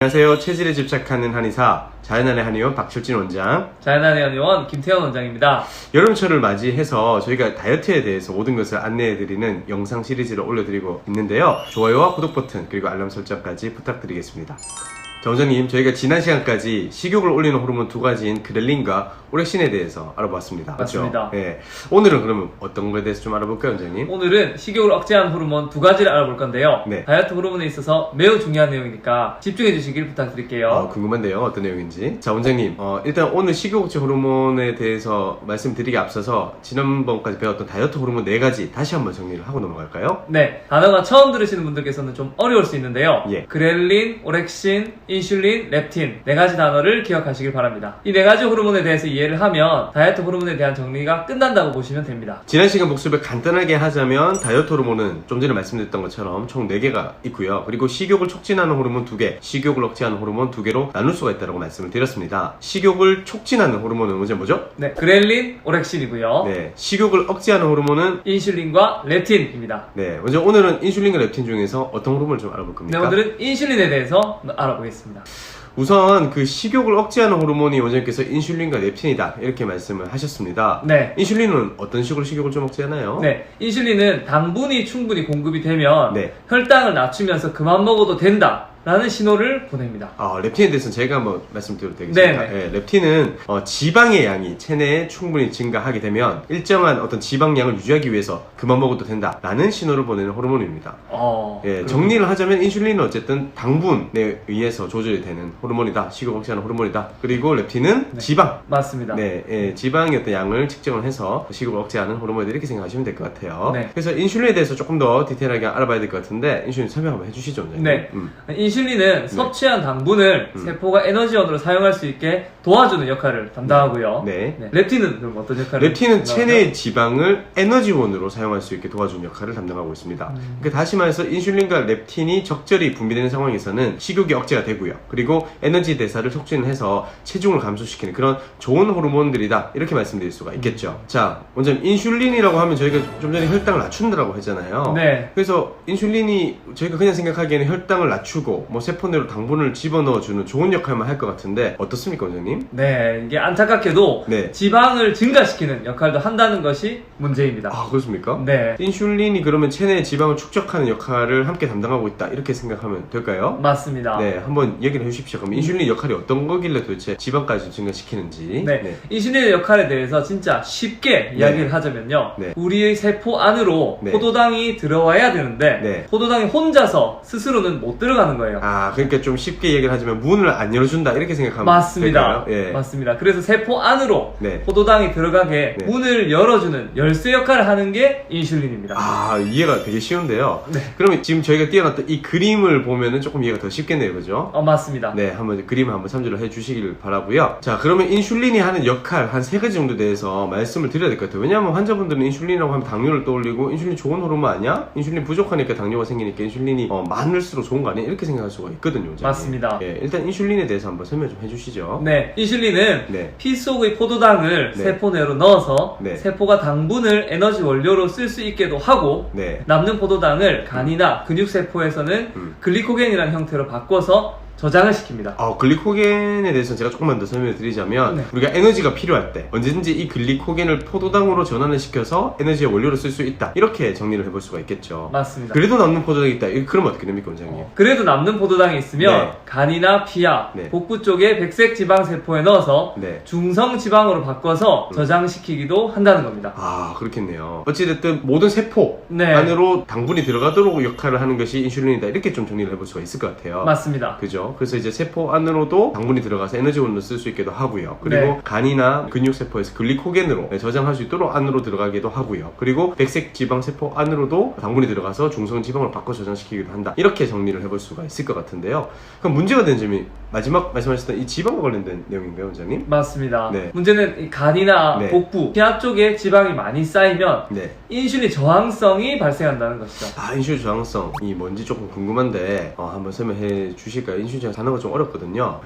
안녕하세요. 체질에 집착하는 한의사 자연한의 한의원 박철진 원장, 자연한의 한의원 김태현 원장입니다. 여름철을 맞이해서 저희가 다이어트에 대해서 모든 것을 안내해드리는 영상 시리즈를 올려드리고 있는데요. 좋아요와 구독 버튼 그리고 알람 설정까지 부탁드리겠습니다. 자, 원장님, 저희가 지난 시간까지 식욕을 올리는 호르몬 두 가지인 그렐린과 오렉신에 대해서 알아봤습니다. 맞습니다. 맞죠? 예. 오늘은 그러면 어떤 거에 대해서 좀 알아볼까요, 원장님? 오늘은 식욕을 억제하는 호르몬 두 가지를 알아볼 건데요. 네. 다이어트 호르몬에 있어서 매우 중요한 내용이니까 집중해 주시길 부탁드릴게요. 궁금한데요. 어떤 내용인지. 자, 원장님, 일단 오늘 식욕 억제 호르몬에 대해서 말씀드리기 앞서서 지난번까지 배웠던 다이어트 호르몬 네 가지 다시 한번 정리를 하고 넘어갈까요? 네, 단어가 처음 들으시는 분들께서는 좀 어려울 수 있는데요. 예. 그렐린, 오렉신, 인슐린, 렙틴 네 가지 단어를 기억하시길 바랍니다. 이 네 가지 호르몬에 대해서 이해를 하면 다이어트 호르몬에 대한 정리가 끝난다고 보시면 됩니다. 지난 시간 복습을 간단하게 하자면 다이어트 호르몬은 좀 전에 말씀드렸던 것처럼 총 4개가 있고요. 그리고 식욕을 촉진하는 호르몬 2개, 식욕을 억제하는 호르몬 2개로 나눌 수가 있다고 말씀을 드렸습니다. 식욕을 촉진하는 호르몬은 먼저 뭐죠? 네, 그렐린, 오렉신이고요. 네, 식욕을 억제하는 호르몬은 인슐린과 렙틴입니다. 네, 먼저 오늘은 인슐린과 렙틴 중에서 어떤 호르몬을 좀 알아볼 겁니까? 네, 오늘은 인슐린에 대해서 알아보겠습니다. 우선 그 식욕을 억제하는 호르몬이 원장님께서 인슐린과 렙틴이다 이렇게 말씀을 하셨습니다. 네. 인슐린은 어떤 식으로 식욕을 좀 억제하나요? 네, 인슐린은 당분이 충분히 공급이 되면 네. 혈당을 낮추면서 그만 먹어도 된다 라는 신호를 보냅니다. 렙틴에 대해서는 제가 한번 말씀드려도 되겠습니까? 네네. 네, 렙틴은 지방의 양이 체내에 충분히 증가하게 되면 일정한 어떤 지방량을 유지하기 위해서 그만 먹어도 된다라는 신호를 보내는 호르몬입니다. 예, 정리를 하자면 인슐린은 어쨌든 당분에 의해서 조절이 되는 호르몬이다. 식욕 억제하는 호르몬이다. 그리고 렙틴은 네. 지방. 맞습니다. 네, 예, 지방의 어떤 양을 측정을 해서 식욕을 억제하는 호르몬이다 이렇게 생각하시면 될 것 같아요. 네. 그래서 인슐린에 대해서 조금 더 디테일하게 알아봐야 될 것 같은데 인슐린 설명 한번 해주시죠, 원장님. 네. 인슐린은 섭취한 당분을 세포가 에너지원으로 사용할 수 있게 도와주는 역할을 담당하고요. 네. 렙틴은 그럼 어떤 역할을? 렙틴은 체내의 지방을 에너지원으로 사용할 수 있게 도와주는 역할을 담당하고 있습니다. 그러니까 다시 말해서 인슐린과 렙틴이 적절히 분비되는 상황에서는 식욕이 억제가 되고요. 그리고 에너지 대사를 촉진해서 체중을 감소시키는 그런 좋은 호르몬들이다. 이렇게 말씀드릴 수가 있겠죠. 자, 먼저 인슐린이라고 하면 저희가 좀 전에 혈당을 낮춘다라고 했잖아요. 네. 그래서 인슐린이 저희가 그냥 생각하기에는 혈당을 낮추고 뭐 세포 내로 당분을 집어넣어주는 좋은 역할만 할 것 같은데 어떻습니까, 원장님? 네, 이게 안타깝게도 네. 지방을 증가시키는 역할도 한다는 것이 문제입니다. 그렇습니까? 네. 인슐린이 그러면 체내의 지방을 축적하는 역할을 함께 담당하고 있다 이렇게 생각하면 될까요? 맞습니다. 네, 한번 얘기를 해주십시오. 그럼 인슐린 역할이 어떤 거길래 도대체 지방까지 증가시키는지. 네. 인슐린의 역할에 대해서 진짜 쉽게 이야기를 하자면요. 네. 우리의 세포 안으로 네. 포도당이 들어와야 되는데 네. 포도당이 혼자서 스스로는 못 들어가는 거예요. 그러니까 좀 쉽게 얘기를 하자면 문을 안 열어준다 이렇게 생각하면 맞습니다. 될까요? 예. 맞습니다. 그래서 세포 안으로 네. 포도당이 들어가게 네. 문을 열어주는 열쇠 역할을 하는 게 인슐린입니다. 이해가 되게 쉬운데요. 네. 그러면 지금 저희가 띄워놨던 이 그림을 보면은 조금 이해가 더 쉽겠네요, 그죠? 맞습니다. 네, 한번 그림을 한번 참조를 해주시길 바라고요. 자, 그러면 인슐린이 하는 역할 한 3가지 정도 대해서 말씀을 드려야 될 것 같아요. 왜냐하면 환자분들은 인슐린이라고 하면 당뇨를 떠올리고 인슐린 좋은 호르몬 아니야? 인슐린 부족하니까 당뇨가 생기니까 인슐린이 많을수록 좋은 거 아니야? 이렇게 생각할 수가 있거든요. 원장님. 맞습니다. 예, 일단 인슐린에 대해서 한번 설명 좀 해주시죠. 네, 인슐린은 네. 피 속의 포도당을 네. 세포 내로 넣어서 네. 세포가 당분을 에너지 원료로 쓸 수 있게도 하고 네. 남는 포도당을 간이나 근육세포에서는 글리코겐이라는 형태로 바꿔서 저장을 시킵니다. 글리코겐에 대해서는 제가 조금만 더 설명을 드리자면 네. 우리가 에너지가 필요할 때 언제든지 이 글리코겐을 포도당으로 전환을 시켜서 에너지의 원료로 쓸 수 있다 이렇게 정리를 해볼 수가 있겠죠. 맞습니다. 그래도 남는 포도당이 있다. 그러면 어떻게 됩니까, 원장님? 그래도 남는 포도당이 있으면 네. 간이나 피하, 네. 복부 쪽에 백색 지방 세포에 넣어서 네. 중성 지방으로 바꿔서 저장시키기도 한다는 겁니다. 그렇겠네요. 어찌됐든 모든 세포 네. 안으로 당분이 들어가도록 역할을 하는 것이 인슐린이다 이렇게 좀 정리를 해볼 수가 있을 것 같아요. 맞습니다. 그죠? 그래서 이제 세포 안으로도 당분이 들어가서 에너지원으로 쓸 수 있기도 하고요. 그리고 네. 간이나 근육세포에서 글리코겐으로 저장할 수 있도록 안으로 들어가기도 하고요. 그리고 백색 지방 세포 안으로도 당분이 들어가서 중성 지방을 바꿔 저장시키기도 한다. 이렇게 정리를 해볼 수가 있을 것 같은데요. 그럼 문제가 되는 점이 마지막 말씀하셨던 이 지방과 관련된 내용인가요, 원장님? 맞습니다. 네. 문제는 이 간이나 네. 복부, 피하 쪽에 지방이 많이 쌓이면 네. 인슐린 저항성이 발생한다는 것이죠. 인슐린 저항성이 뭔지 조금 궁금한데 한번 설명해 주실까요? 인슐린 저항 단어가 좀 어렵거든요.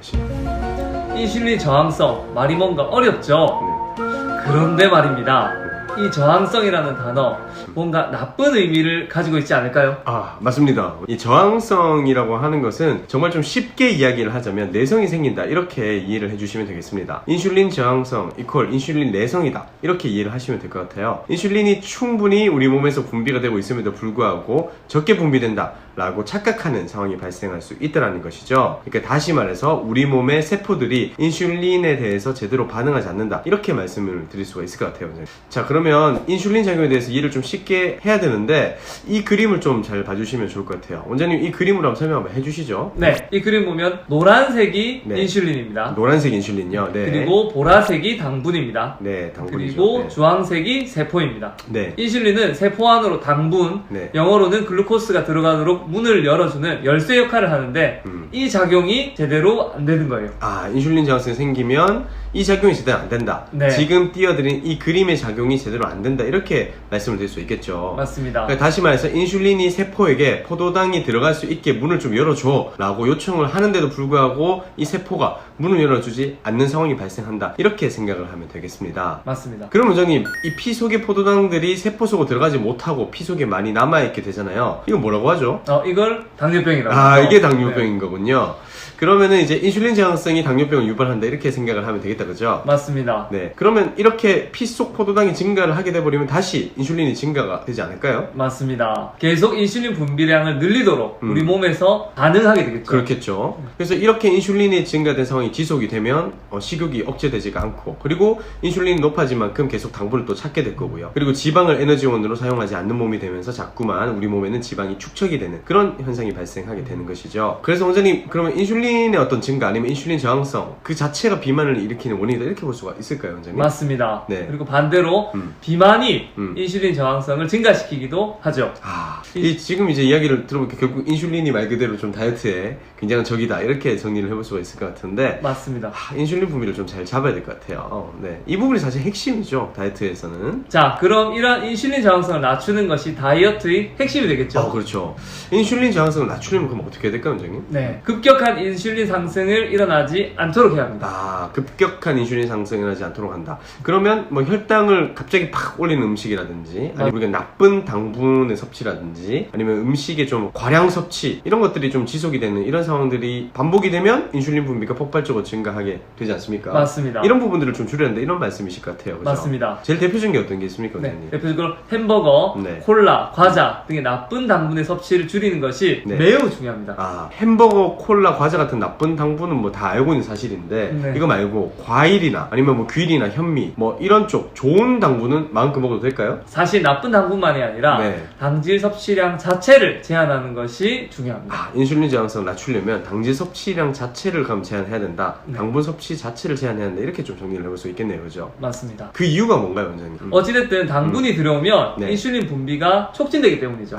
인슐린 저항성, 말이 뭔가 어렵죠? 네. 그런데 말입니다. 이 저항성이라는 단어 뭔가 나쁜 의미를 가지고 있지 않을까요? 아, 맞습니다. 이 저항성이라고 하는 것은 정말 좀 쉽게 이야기를 하자면 내성이 생긴다 이렇게 이해를 해주시면 되겠습니다. 인슐린 저항성 이퀄 인슐린 내성이다 이렇게 이해를 하시면 될 것 같아요. 인슐린이 충분히 우리 몸에서 분비가 되고 있음에도 불구하고 적게 분비된다 라고 착각하는 상황이 발생할 수 있다는 것이죠. 그러니까 다시 말해서 우리 몸의 세포들이 인슐린에 대해서 제대로 반응하지 않는다 이렇게 말씀을 드릴 수가 있을 것 같아요. 자, 그러면 인슐린 작용에 대해서 이해를 좀 쉽게 해야 되는데 이 그림을 좀 잘 봐주시면 좋을 것 같아요. 원장님 이 그림으로 한번 설명 한번 해주시죠. 네, 이 그림 보면 노란색이 네. 인슐린입니다. 노란색 인슐린요. 네. 그리고 보라색이 당분입니다. 네, 당분이죠. 그리고 네. 주황색이 세포입니다. 네. 인슐린은 세포 안으로 당분, 네. 영어로는 글루코스가 들어가도록 문을 열어주는 열쇠 역할을 하는데 이 작용이 제대로 안 되는 거예요. 아, 인슐린 저항성이 생기면 이 작용이 제대로 안 된다. 네. 지금 띄워드린 이 그림의 작용이 제대로 안 된다. 이렇게 말씀을 드릴 수 있겠죠. 맞습니다. 그러니까 다시 말해서 인슐린이 세포에게 포도당이 들어갈 수 있게 문을 좀 열어줘 라고 요청을 하는데도 불구하고 이 세포가 문을 열어주지 않는 상황이 발생한다. 이렇게 생각을 하면 되겠습니다. 맞습니다. 그럼 원장님, 이 피 속의 포도당들이 세포 속으로 들어가지 못하고 피 속에 많이 남아있게 되잖아요. 이건 뭐라고 하죠? 이걸 당뇨병이라고 아, 하죠. 이게 당뇨병인 거군요. 그러면은 이제 인슐린 저항성이 당뇨병을 유발한다 이렇게 생각을 하면 되겠다, 그죠? 맞습니다. 네. 그러면 이렇게 피 속 포도당이 증가를 하게 돼버리면 다시 인슐린이 증가가 되지 않을까요? 맞습니다. 계속 인슐린 분비량을 늘리도록 음. 우리 몸에서 반응하게 되겠죠. 그렇겠죠. 그래서 이렇게 인슐린이 증가된 상황이 지속이 되면 식욕이 억제되지가 않고, 그리고 인슐린이 높아진 만큼 계속 당분을 또 찾게 될 거고요. 그리고 지방을 에너지원으로 사용하지 않는 몸이 되면서 자꾸만 우리 몸에는 지방이 축적이 되는 그런 현상이 발생하게 되는 것이죠. 그래서 원장님, 그러면 인슐린의 어떤 증가 아니면 인슐린 저항성 그 자체가 비만을 일으키는 원인이다 이렇게 볼 수가 있을까요, 원장님? 맞습니다. 네. 그리고 반대로 비만이 인슐린 저항성을 증가시키기도 하죠. 지금 이제 이야기를 들어보니까 결국 인슐린이 말 그대로 좀 다이어트에 굉장한 적이다 이렇게 정리를 해볼 수가 있을 것 같은데, 맞습니다. 인슐린 분비를 좀 잘 잡아야 될 것 같아요. 네. 이 부분이 사실 핵심이죠, 다이어트에서는. 자, 그럼 이런 인슐린 저항성을 낮추는 것이 다이어트의 핵심이 되겠죠. 그렇죠. 인슐린 저항성을 낮추려면 그럼 어떻게 해야 될까요, 원장님? 네, 급격한 인슐린 상승을 일어나지 않도록 해야 합니다. 급격한 인슐린 상승이 나지 않도록 한다. 그러면 뭐 혈당을 갑자기 팍 올리는 음식이라든지, 아니면 우리가 나쁜 당분의 섭취라든지, 아니면 음식의 좀 과량 섭취, 이런 것들이 좀 지속이 되는 이런 상황들이 반복이 되면 인슐린 분비가 폭발적으로 증가하게 되지 않습니까? 맞습니다. 이런 부분들을 좀 줄여야 한다 이런 말씀이실 것 같아요. 그죠? 맞습니다. 제일 대표적인 게 어떤 게 있습니까, 네, 원장님? 대표적으로 햄버거, 네. 콜라, 과자 등의 나쁜 당분의 섭취를 줄이는 것이 네. 매우 중요합니다. 햄버거, 콜라, 과자 같은 나쁜 당분은 뭐 다 알고 있는 사실인데, 네. 이거 말고 과일이나 아니면 뭐 귤이나 현미 뭐 이런 쪽 좋은 당분은 마음껏 먹어도 될까요? 사실 나쁜 당분만이 아니라 네. 당질 섭취량 자체를 제한하는 것이 중요합니다. 인슐린 저항성을 낮추려면 당질 섭취량 자체를 그럼 제한해야 된다. 네. 당분 섭취 자체를 제한해야 된다. 이렇게 좀 정리를 해볼 수 있겠네요, 그죠? 맞습니다. 그 이유가 뭔가요, 원장님? 어찌됐든 당분이 들어오면 네. 인슐린 분비가 촉진되기 때문이죠.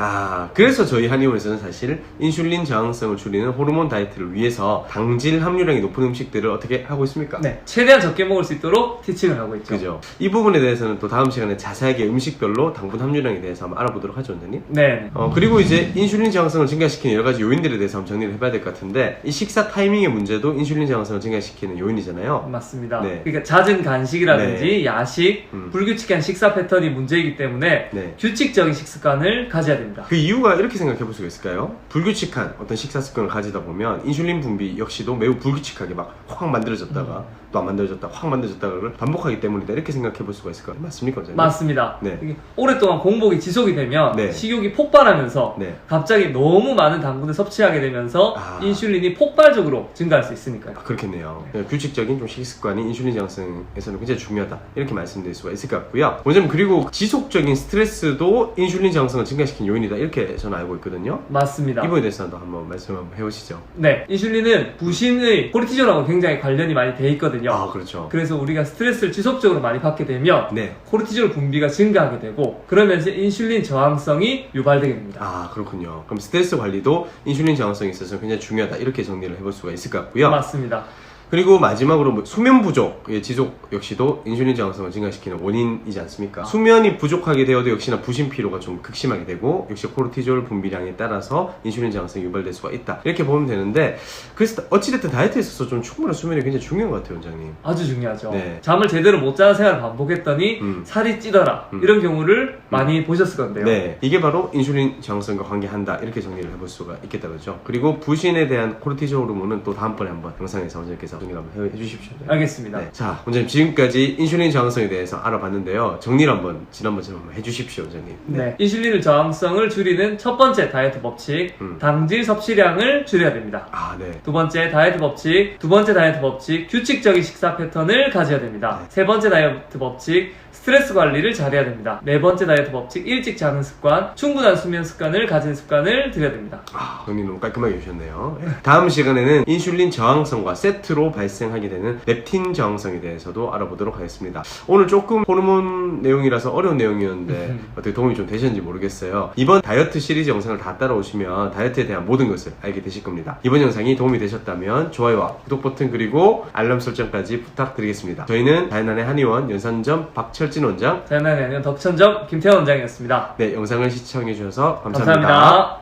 그래서 저희 한의원에서는 사실 인슐린 저항성을 줄이는 호르몬 다이어트를 위해서 당질 함유량이 높은 음식들을 어떻게 하고 있습니까? 네, 최대한 적게 먹을 수 있도록 티칭을 하고 있죠. 그죠. 이 부분에 대해서는 또 다음 시간에 자세하게 음식별로 당분 함유량에 대해서 한번 알아보도록 하죠, 원장님. 네. 그리고 이제 인슐린 저항성을 증가시키는 여러 가지 요인들에 대해서 한번 정리를 해봐야 될 것 같은데, 이 식사 타이밍의 문제도 인슐린 저항성을 증가시키는 요인이잖아요. 맞습니다. 네. 그러니까 잦은 간식이라든지 네. 야식, 불규칙한 식사 패턴이 문제이기 때문에 네. 규칙적인 식습관을 가져야 됩니다. 그 이유가 이렇게 생각해 볼 수가 있을까요? 불규칙한 어떤 식사 습관을 가지다 보면 인슐린 분비 역시도 매우 불규칙하게 막 확 만들어졌다가 또 안 만들어졌다가 확 만들어졌다가를 반복하기 때문이다 이렇게 생각해 볼 수가 있을 것 같아요. 맞습니까, 원장님? 맞습니다. 네. 이게 오랫동안 공복이 지속이 되면 네. 식욕이 폭발하면서 네. 갑자기 너무 많은 당분을 섭취하게 되면서 인슐린이 폭발적으로 증가할 수 있으니까요. 그렇겠네요. 규칙적인 좀 식습관이 인슐린 저항성에서는 굉장히 중요하다 이렇게 말씀드릴 수가 있을 것 같고요. 원장님, 그리고 지속적인 스트레스도 인슐린 저항성을 증가시키는 요인이다 이렇게 저는 알고 있거든요. 맞습니다. 이 부분에 대해서도 한번 말씀 한번 해보시죠. 네, 인슐린은 부신의 코르티졸하고 굉장히 관련이 많이 돼 있거든요. 그렇죠. 그래서 우리가 스트레스를 지속적으로 많이 받게 되면 네. 코르티졸 분비가 증가하게 되고, 그러면서 인슐린 저항성이 유발되게 됩니다. 그렇군요. 그럼 스트레스 관리도 인슐린 저항성에 있어서 굉장히 중요하다 이렇게 정리를 해볼 수가 있을 것 같고요. 맞습니다. 그리고 마지막으로 뭐 수면 부족의 지속 역시도 인슐린 저항성을 증가시키는 원인이지 않습니까? 수면이 부족하게 되어도 역시나 부신 피로가 좀 극심하게 되고 역시 코르티졸 분비량에 따라서 인슐린 저항성이 유발될 수가 있다. 이렇게 보면 되는데 그래서 어찌됐든 다이어트에 있어서 좀 충분한 수면이 굉장히 중요한 것 같아요, 원장님. 아주 중요하죠. 네. 잠을 제대로 못 자는 생활을 반복했더니 살이 찌더라. 이런 경우를 많이 보셨을 건데요. 네, 이게 바로 인슐린 저항성과 관계한다. 이렇게 정리를 해볼 수가 있겠다, 그렇죠? 그리고 부신에 대한 코르티졸 호르몬은 또 다음번에 한번 영상에서 원장님께서 정리를 한번 해주십시오. 알겠습니다. 네. 자, 원장님 지금까지 인슐린 저항성에 대해서 알아봤는데요. 정리를 한번 지난번처럼 한번 해주십시오, 원장님. 네. 인슐린 저항성을 줄이는 첫 번째 다이어트 법칙, 당질 섭취량을 줄여야 됩니다. 아, 네. 두 번째 다이어트 법칙, 규칙적인 식사 패턴을 가져야 됩니다. 세 번째 다이어트 법칙, 스트레스 관리를 잘해야 됩니다. 네 번째 다이어트 법칙, 일찍 자는 습관, 충분한 수면 습관을 가지는 습관을 들여야 됩니다. 아, 정리 너무 깔끔하게 해주셨네요. 다음 시간에는 인슐린 저항성과 세트로 발생하게 되는 렙틴 저항성에 대해서도 알아보도록 하겠습니다. 오늘 조금 호르몬 내용이라서 어려운 내용이었는데 어떻게 도움이 좀 되셨는지 모르겠어요. 이번 다이어트 시리즈 영상을 다 따라오시면 다이어트에 대한 모든 것을 알게 되실 겁니다. 이번 영상이 도움이 되셨다면 좋아요와 구독 버튼 그리고 알람 설정까지 부탁드리겠습니다. 저희는 다현안의 한의원 연산점 박철진 원장, 다현안의 덕천점 김태원 원장이었습니다. 네, 영상을 시청해주셔서 감사합니다. 감사합니다.